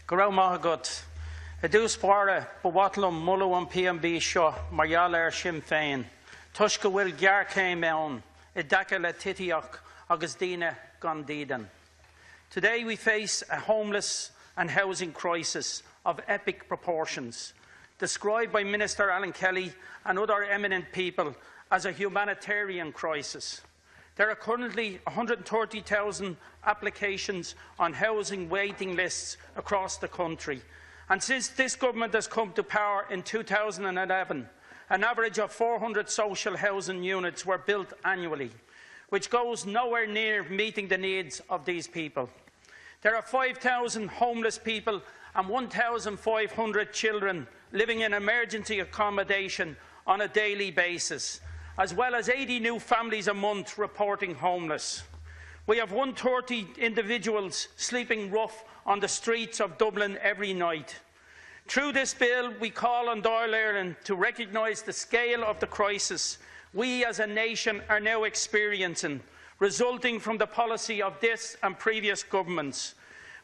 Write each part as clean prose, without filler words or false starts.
Go Mahagut, a dús bara, Bawatlam, Mullu and PMB Shaw, Mariala Sinn Féin, Tushka will Gar came on, a Dakala Titiok, Augustina Gondidan. Today we face a homeless and housing crisis of epic proportions, described by Minister Alan Kelly and other eminent people as a humanitarian crisis. There are currently 130,000 applications on housing waiting lists across the country. And since this government has come to power in 2011, an average of 400 social housing units were built annually, which goes nowhere near meeting the needs of these people. There are 5,000 homeless people and 1,500 children living in emergency accommodation on a daily basis, as well as 80 new families a month reporting homeless. We have 130 individuals sleeping rough on the streets of Dublin every night. Through this bill, we call on Dáil Éireann to recognise the scale of the crisis we as a nation are now experiencing, resulting from the policy of this and previous governments.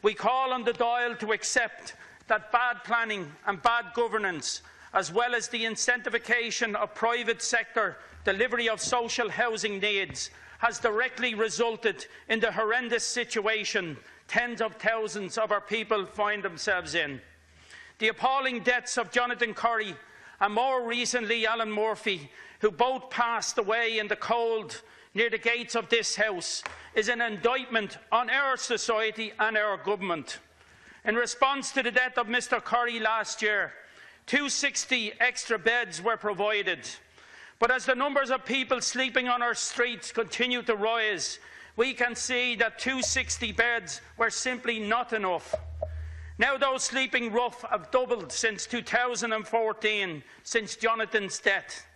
We call on the Dáil to accept that bad planning and bad governance, as well as the incentivication of private sector delivery of social housing needs, has directly resulted in the horrendous situation tens of thousands of our people find themselves in. The appalling deaths of Jonathan Curry and more recently Alan Murphy, who both passed away in the cold near the gates of this House, is an indictment on our society and our government. In response to the death of Mr Curry last year, 260 extra beds were provided. But as the numbers of people sleeping on our streets continue to rise, we can see that 260 beds were simply not enough. Now those sleeping rough have doubled since 2014, since Jonathan's death.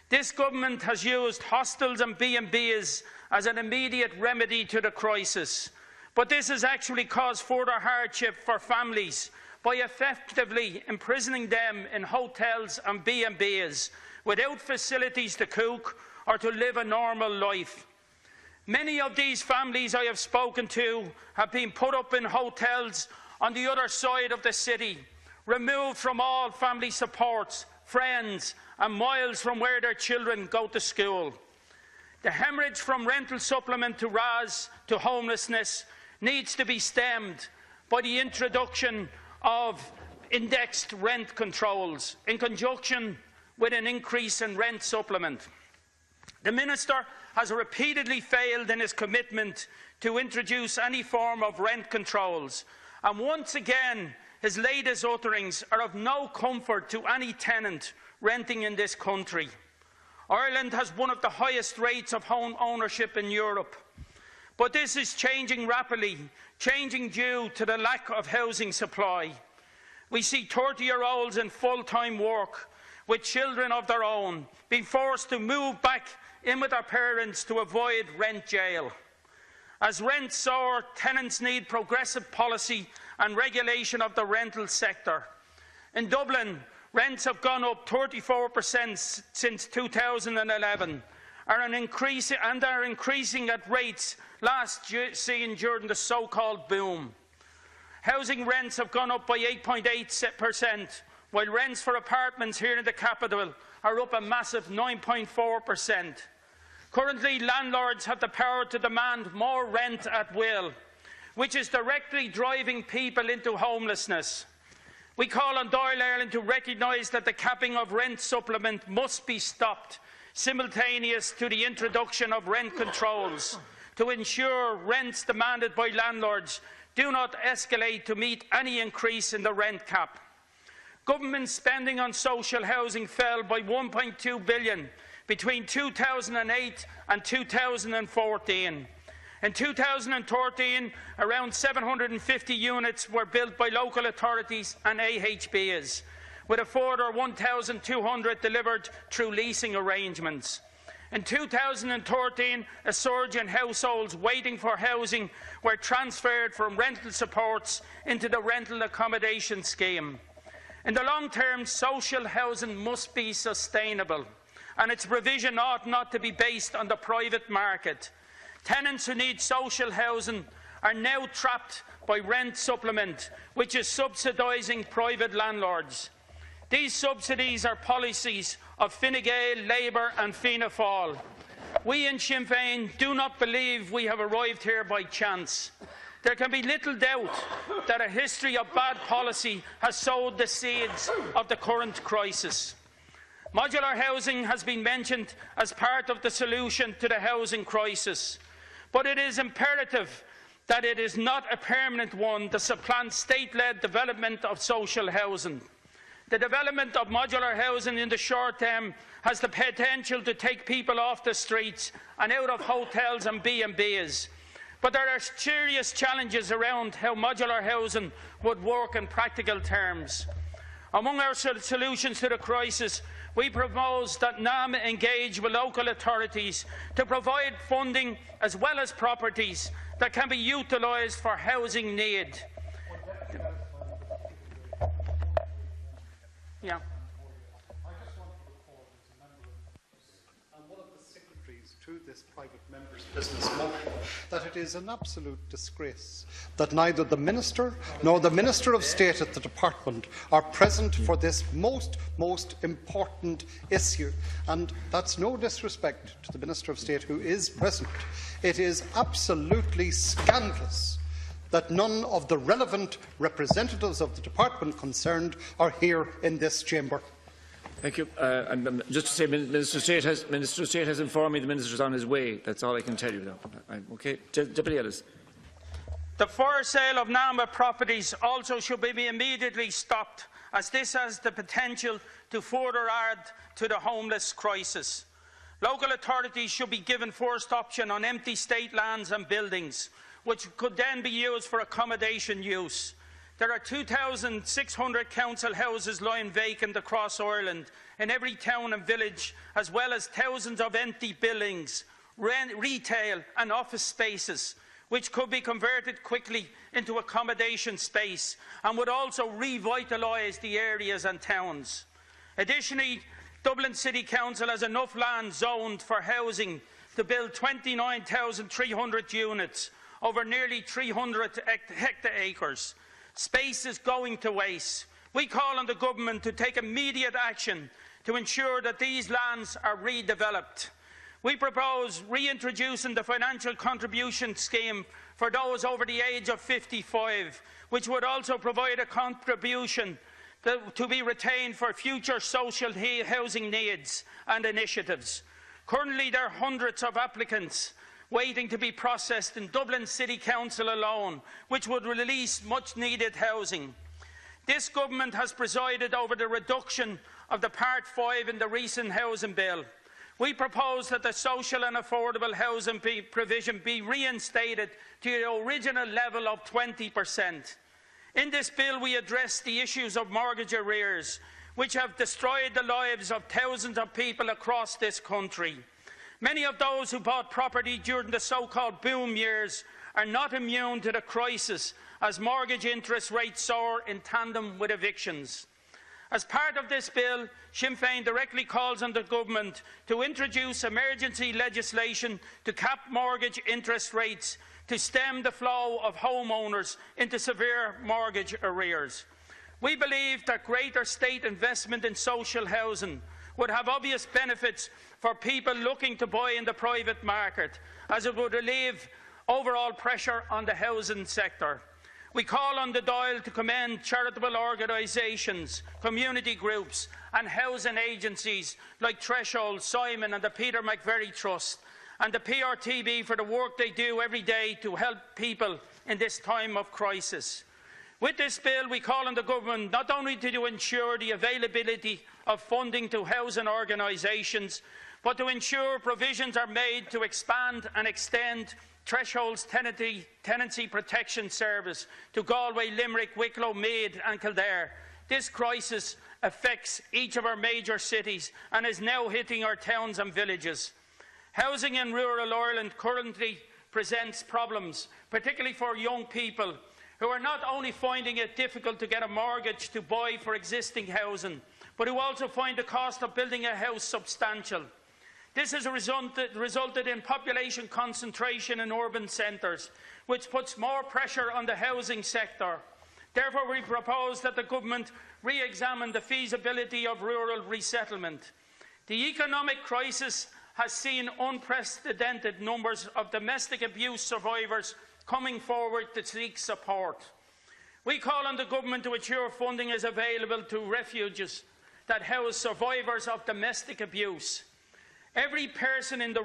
This government has used hostels and B&Bs as an immediate remedy to the crisis, but this has actually caused further hardship for families by effectively imprisoning them in hotels and B&Bs without facilities to cook or to live a normal life. Many of these families I have spoken to have been put up in hotels on the other side of the city, removed from all family supports, friends, and miles from where their children go to school. The hemorrhage from rental supplement to RAS to homelessness needs to be stemmed by the introduction of indexed rent controls in conjunction with an increase in rent supplement. The Minister has repeatedly failed in his commitment to introduce any form of rent controls, and once again his latest utterings are of no comfort to any tenant renting in this country. Ireland has one of the highest rates of home ownership in Europe, but this is changing rapidly, changing due to the lack of housing supply. We see 30-year-olds in full-time work with children of their own being forced to move back in with their parents to avoid rent jail. As rents soar, tenants need progressive policy and regulation of the rental sector. In Dublin, rents have gone up 34% since 2011 and are increasing at rates last seen during the so-called boom. Housing rents have gone up by 8.8%, while rents for apartments here in the capital are up a massive 9.4%. Currently, landlords have the power to demand more rent at will, which is directly driving people into homelessness. We call on Dáil Éireann to recognise that the capping of rent supplement must be stopped, simultaneous to the introduction of rent controls, to ensure rents demanded by landlords do not escalate to meet any increase in the rent cap. Government spending on social housing fell by 1.2 billion between 2008 and 2014. In 2013, around 750 units were built by local authorities and AHBs, with a further 1,200 delivered through leasing arrangements. In 2013, a surge in households waiting for housing were transferred from rental supports into the rental accommodation scheme. In the long term, social housing must be sustainable, and its provision ought not to be based on the private market. Tenants who need social housing are now trapped by rent supplement, which is subsidising private landlords. These subsidies are policies of Fine Gael, Labour and Fianna Fáil. We in Sinn Féin do not believe we have arrived here by chance. There can be little doubt that a history of bad policy has sowed the seeds of the current crisis. Modular housing has been mentioned as part of the solution to the housing crisis, but it is imperative that it is not a permanent one that supplants state-led development of social housing. The development of modular housing in the short term has the potential to take people off the streets and out of hotels and B&Bs. But there are serious challenges around how modular housing would work in practical terms. Among our solutions to the crisis, we propose that NAM engage with local authorities to provide funding as well as properties that can be utilised for housing need. Yeah. And one of the signatories to this private member's business motion that it is an absolute disgrace that neither the Minister nor the Minister of State at the Department are present for this most important issue. And that's no disrespect to the Minister of State who is present. It is absolutely scandalous that none of the relevant representatives of the department concerned are here in this chamber. Thank you. And just to say, Minister of State has informed me the Minister is on his way. That's all I can tell you now. Okay. Deputy Ellis. The for sale of NAMA properties also should be immediately stopped, as this has the potential to further add to the homeless crisis. Local authorities should be given first option on empty state lands and buildings, which could then be used for accommodation use. There are 2,600 council houses lying vacant across Ireland in every town and village, as well as thousands of empty buildings, retail and office spaces, which could be converted quickly into accommodation space and would also revitalise the areas and towns. Additionally, Dublin City Council has enough land zoned for housing to build 29,300 units over nearly 300 hectare-acres. Space is going to waste. We call on the Government to take immediate action to ensure that these lands are redeveloped. We propose reintroducing the financial contribution scheme for those over the age of 55, which would also provide a contribution to be retained for future social housing needs and initiatives. Currently, there are hundreds of applicants waiting to be processed in Dublin City Council alone, which would release much-needed housing. This Government has presided over the reduction of the Part 5 in the recent housing bill. We propose that the social and affordable housing provision be reinstated to the original level of 20%. In this bill, we address the issues of mortgage arrears, which have destroyed the lives of thousands of people across this country. Many of those who bought property during the so-called boom years are not immune to the crisis, as mortgage interest rates soar in tandem with evictions. As part of this bill, Sinn Féin directly calls on the Government to introduce emergency legislation to cap mortgage interest rates to stem the flow of homeowners into severe mortgage arrears. We believe that greater state investment in social housing would have obvious benefits for people looking to buy in the private market, as it would relieve overall pressure on the housing sector. We call on the Dáil to commend charitable organisations, community groups and housing agencies like Threshold, Simon and the Peter McVerry Trust and the PRTB for the work they do every day to help people in this time of crisis. With this bill, we call on the Government not only to ensure the availability of funding to housing organisations, but to ensure provisions are made to expand and extend Threshold's tenancy protection service to Galway, Limerick, Wicklow, Meath and Kildare. This crisis affects each of our major cities and is now hitting our towns and villages. Housing in rural Ireland currently presents problems, particularly for young people who are not only finding it difficult to get a mortgage to buy for existing housing, but who also find the cost of building a house substantial. This has resulted in population concentration in urban centres, which puts more pressure on the housing sector. Therefore, we propose that the Government re-examine the feasibility of rural resettlement. The economic crisis has seen unprecedented numbers of domestic abuse survivors coming forward to seek support. We call on the Government to ensure funding is available to refuges that house survivors of domestic abuse. Every person in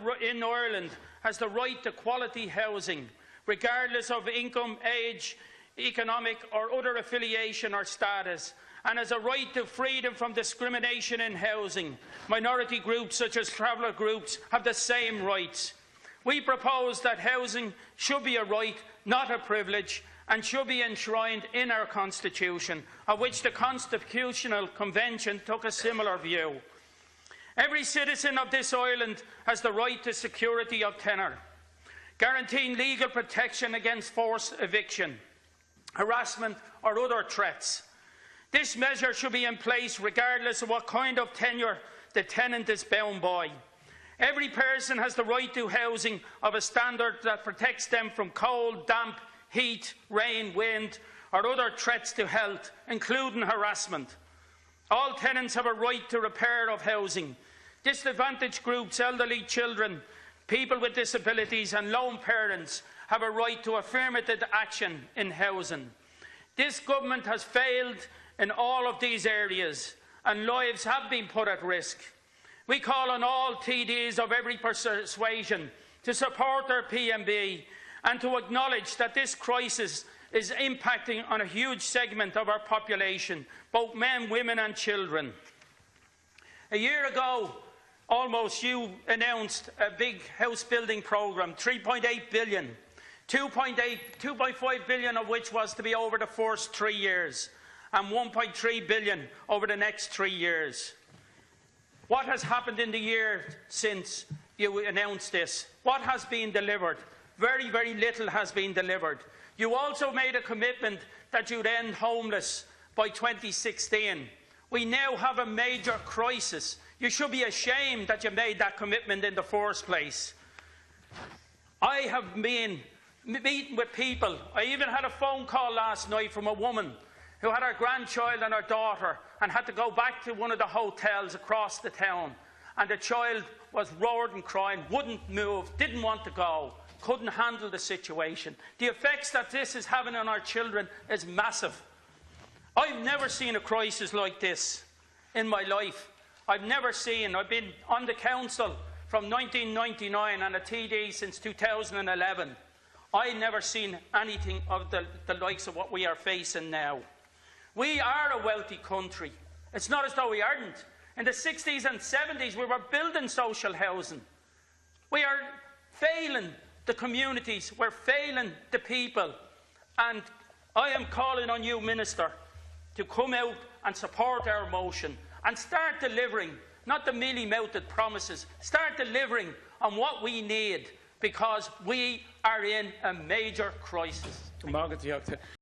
Ireland has the right to quality housing, regardless of income, age, economic or other affiliation or status, and has a right to freedom from discrimination in housing. Minority groups such as traveller groups have the same rights. We propose that housing should be a right, not a privilege, and should be enshrined in our Constitution, of which the Constitutional Convention took a similar view. Every citizen of this island has the right to security of tenure, guaranteeing legal protection against forced eviction, harassment or other threats. This measure should be in place regardless of what kind of tenure the tenant is bound by. Every person has the right to housing of a standard that protects them from cold, damp, heat, rain, wind or other threats to health, including harassment. All tenants have a right to repair of housing. Disadvantaged groups, elderly children, people with disabilities and lone parents have a right to affirmative action in housing. This Government has failed in all of these areas and lives have been put at risk. We call on all TDs of every persuasion to support their PMB and to acknowledge that this crisis is impacting on a huge segment of our population, both men, women and children. A year ago, almost, you announced a big house building programme, 3.8 billion, 2.5 billion of which was to be over the first 3 years, and 1.3 billion over the next 3 years. What has happened in the year since you announced this? What has been delivered? Very, very little has been delivered. You also made a commitment that you'd end homeless by 2016. We now have a major crisis. You should be ashamed that you made that commitment in the first place. I have been meeting with people. I even had a phone call last night from a woman who had her grandchild and her daughter and had to go back to one of the hotels across the town. And the child was roaring, crying, wouldn't move, didn't want to go, couldn't handle the situation. The effects that this is having on our children is massive. I've never seen a crisis like this in my life. I've been on the council from 1999 and a TD since 2011. I've never seen anything of the likes of what we are facing now. We are a wealthy country. It's not as though we aren't. In the 60s and 70s, we were building social housing. We are failing the communities. We're failing the people. And I am calling on you, Minister, to come out and support our motion and start delivering, not the mealy-mouthed promises, start delivering on what we need, because we are in a major crisis.